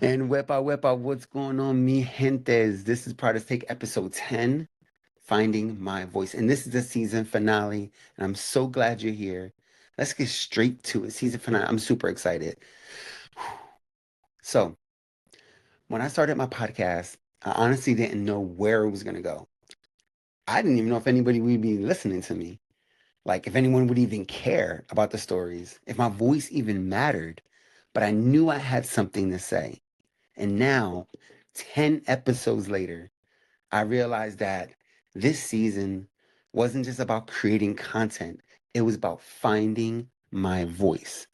And whip out, what's going on, mi gentes? This is Pride Take episode 10, Finding My Voice. And this is the season finale, and I'm so glad you're here. Let's get straight to it. Season finale. I'm super excited. So, when I started my podcast, I honestly didn't know where it was going to go. I didn't even know if anybody would be listening to me, like if anyone would even care about the stories, if my voice even mattered. But I knew I had something to say. And now, 10 episodes later, I realized that this season wasn't just about creating content, it was about finding my voice.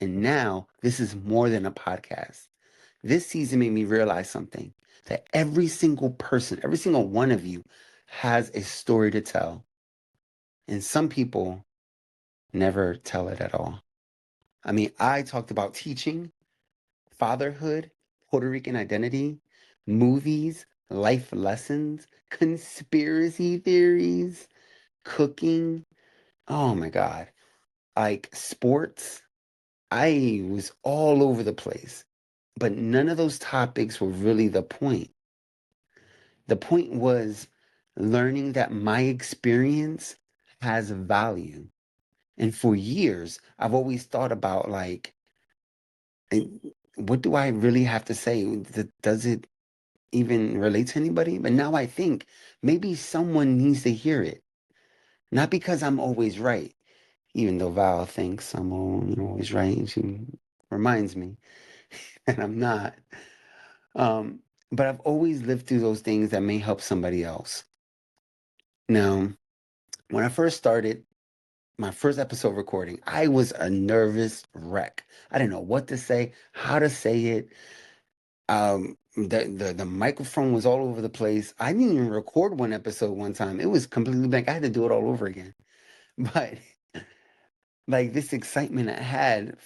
And now, this is more than a podcast. This season made me realize something, that every single person, every single one of you has a story to tell. And some people never tell it at all. I mean, I talked about teaching, fatherhood, Puerto Rican identity, movies, life lessons, conspiracy theories, cooking. Oh my God. Like sports. I was all over the place. But none of those topics were really the point. The point was learning that my experience has value. And for years, I've always thought about like, eh, what do I really have to say? Does it even relate to anybody? But now I think maybe someone needs to hear it. Not because I'm always right, even though Val thinks I'm always right. And she reminds me that I'm not. But I've always lived through those things that may help somebody else. Now, when I first started my first episode recording, I was a nervous wreck. I didn't know what to say, how to say it. The microphone was all over the place. I didn't even record one episode one time. It was completely blank. I had to do it all over again. But like this excitement I had,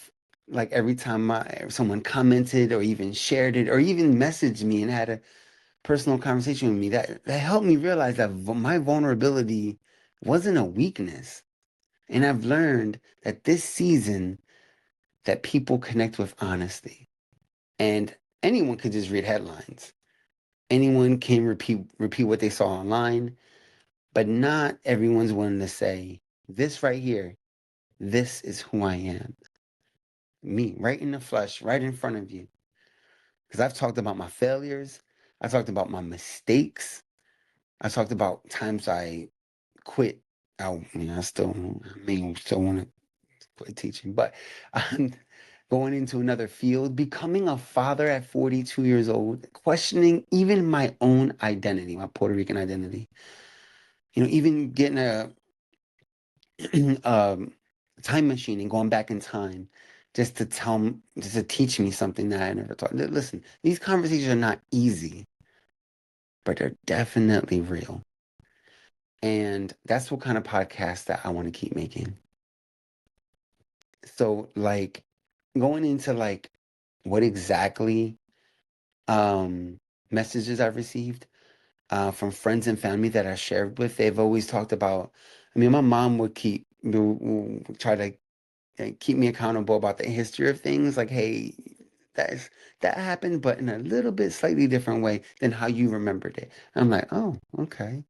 like every time someone commented or even shared it or even messaged me and had a personal conversation with me, that helped me realize that my vulnerability wasn't a weakness. And I've learned that this season that people connect with honesty. And anyone could just read headlines. Anyone can repeat what they saw online, but not everyone's willing to say, this right here, this is who I am. Me, right in the flesh, right in front of you. Because I've talked about my failures, I talked about my mistakes, I talked about times I quit. I still, still want to quit teaching, but I'm going into another field, becoming a father at 42 years old, questioning even my own identity, my Puerto Rican identity. Even getting a um, time machine and going back in time just to teach me something that I never taught. Listen, these conversations are not easy, but they're definitely real. And that's what kind of podcast that I want to keep making. So, like, going into like what exactly um messages I've received from friends and family that I shared with, they've always talked about. I mean, my mom would try to keep me accountable about the history of things. Like, hey, that's that happened, but in a little bit slightly different way than how you remembered it. I'm like, oh, okay.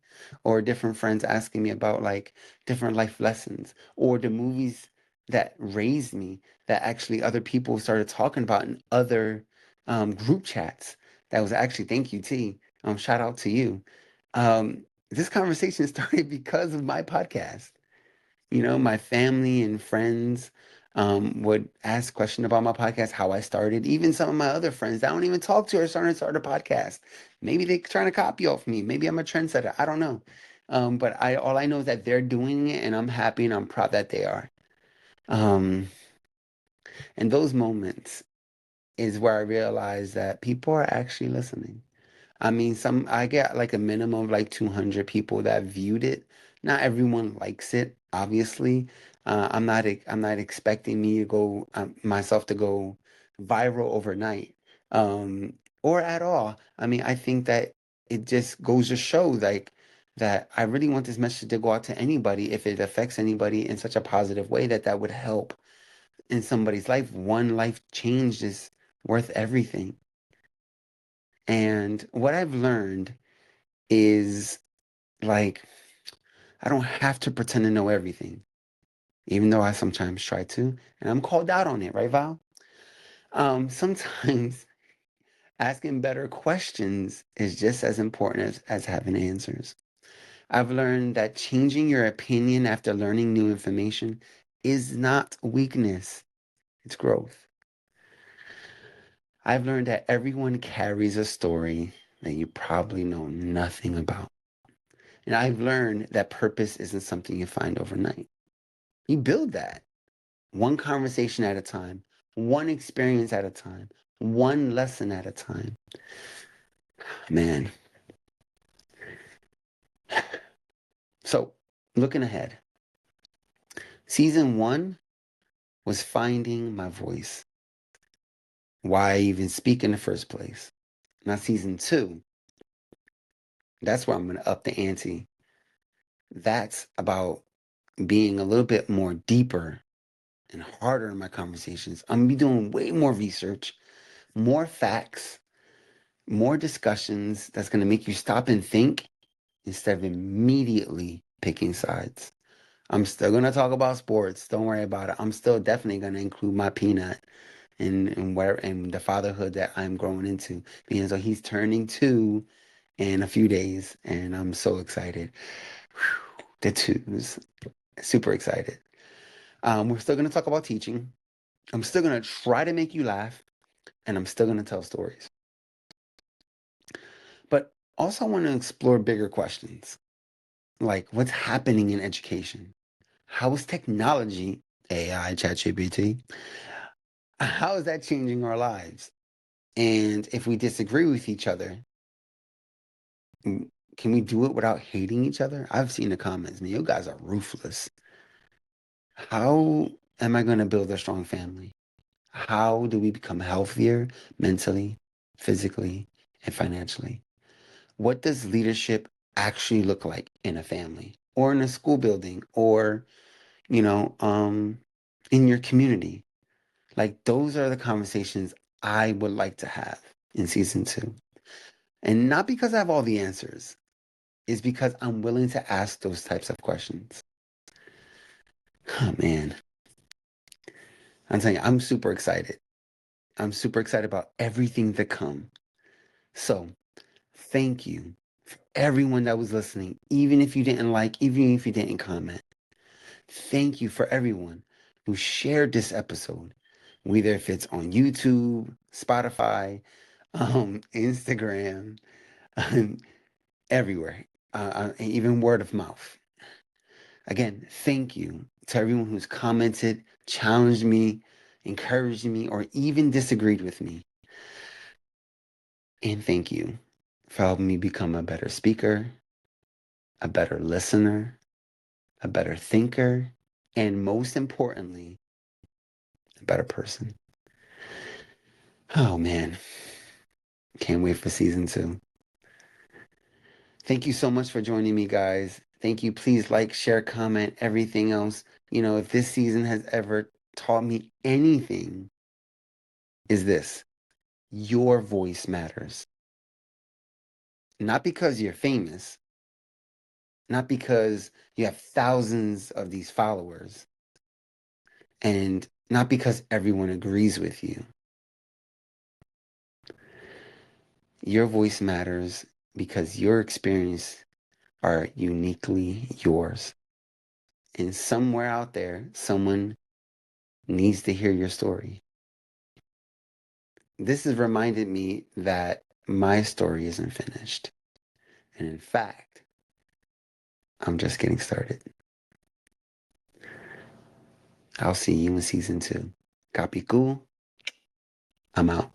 Or different friends asking me about like different life lessons or the movies that raised me that actually other people started talking about in other group chats. That was actually, thank you, T. Shout out to you. This conversation started because of my podcast. My family and friends would ask questions about my podcast, how I started. Even some of my other friends that I don't even talk to are starting to start a podcast. Maybe they're trying to copy off me. Maybe I'm a trendsetter. I don't know. But all I know is that they're doing it, and I'm happy and I'm proud that they are. Um, and those moments is where I realize that people are actually listening. I mean, I get like a minimum of like 200 people that viewed it. Not everyone likes it, obviously. I'm not expecting me to go myself to go viral overnight, or at all. I mean, I think that it just goes to show like that I really want this message to go out to anybody if it affects anybody in such a positive way that would help in somebody's life. One life change is worth everything. And what I've learned is like, I don't have to pretend to know everything, even though I sometimes try to. And I'm called out on it, right, Val? Sometimes asking better questions is just as important as having answers. I've learned that changing your opinion after learning new information is not weakness, it's growth. I've learned that everyone carries a story that you probably know nothing about. And I've learned that purpose isn't something you find overnight. You build that one conversation at a time, one experience at a time, one lesson at a time. Man. So, looking ahead, season one was finding my voice. Why I even speak in the first place. Now, season two, that's where I'm going to up the ante. That's about being a little bit more deeper and harder in my conversations. I'm going to be doing way more research, more facts, more discussions that's going to make you stop and think instead of immediately picking sides. I'm still going to talk about sports. Don't worry about it. I'm still definitely going to include my peanut and where and the fatherhood that I'm growing into. Because so he's turning 2 in a few days, and I'm so excited. Whew, the twos, super excited. We're still going to talk about teaching. I'm still going to try to make you laugh, and I'm still going to tell stories. But also, I want to explore bigger questions like what's happening in education? How is technology, AI, ChatGPT, how is that changing our lives? And if we disagree with each other, can we do it without hating each other? I've seen the comments, man, you guys are ruthless. How am I going to build a strong family? How do we become healthier mentally, physically, and financially? What does leadership actually look like in a family or in a school building or, you know, in your community? Like, those are the conversations I would like to have in season two. And not because I have all the answers, it's because I'm willing to ask those types of questions. Oh, man. I'm telling you, I'm super excited. I'm super excited about everything to come. So, thank you for everyone that was listening, even if you didn't like, even if you didn't comment. Thank you for everyone who shared this episode, whether if it's on YouTube, Spotify, Instagram, everywhere, even word of mouth. Again, thank you to everyone who's commented, challenged me, encouraged me, or even disagreed with me. And thank you for helping me become a better speaker, a better listener, a better thinker, and most importantly, a better person. Oh man, can't wait for season two. Thank you so much for joining me, guys. Thank you. Please like, share, comment, everything else. You know, if this season has ever taught me anything, is this: your voice matters. Not because you're famous, not because you have thousands of these followers, and not because everyone agrees with you. Your voice matters because your experience are uniquely yours. And somewhere out there, someone needs to hear your story. This has reminded me that my story isn't finished. And in fact, I'm just getting started. I'll see you in season two. Copy cool. I'm out.